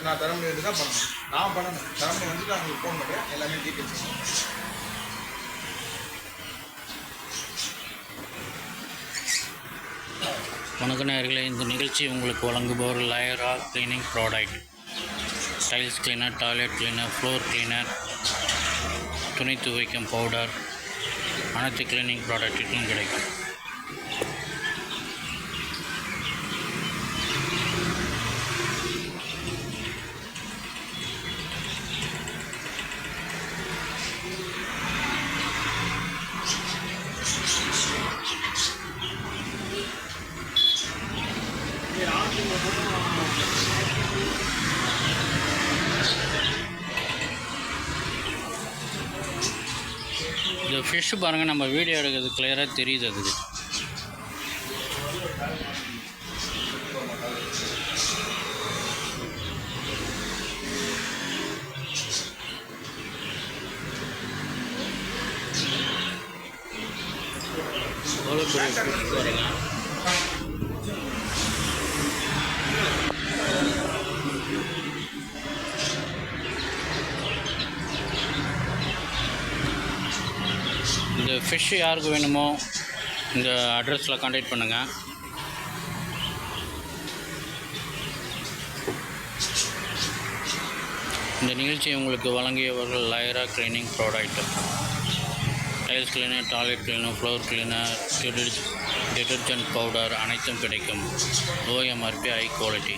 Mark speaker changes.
Speaker 1: நான் தரமணி வந்து தான் பண்ணணும். நான் பண்ணணும். தரமணி வந்துட்டு அவங்களுக்கு ஃபோன் பண்ணுறேன், எல்லாமே டீட்டெயில்ஸ்.
Speaker 2: வணக்கம் நேயர்களே, இந்த நிகழ்ச்சி உங்களுக்கு வழங்குபவர் லயரா cleaning product. Tiles cleaner, toilet cleaner, floor cleaner, துணி துவைக்கும் பவுடர், அனைத்து கிளீனிங் ப்ராடக்ட்டுக்கும் கிடைக்கும். இந்த ஃபிஷ் பாருங்கள், நம்ம வீடியோ எடுக்கிறது கிளியராக தெரியுது. அதுக்கு எவ்வளோ பெரிய ஃபிஷ் பாருங்கள். இந்த ஃபிஷ் யாருக்கு வேணுமோ இந்த அட்ரஸில் கான்டாக்ட் பண்ணுங்கள். இந்த நிகழ்ச்சியை உங்களுக்கு வழங்கியவர்கள் லயரா cleaning product. Tiles cleaner, toilet cleaner, floor cleaner, detergent powder அனைத்தும் கிடைக்கும். OMRP high quality.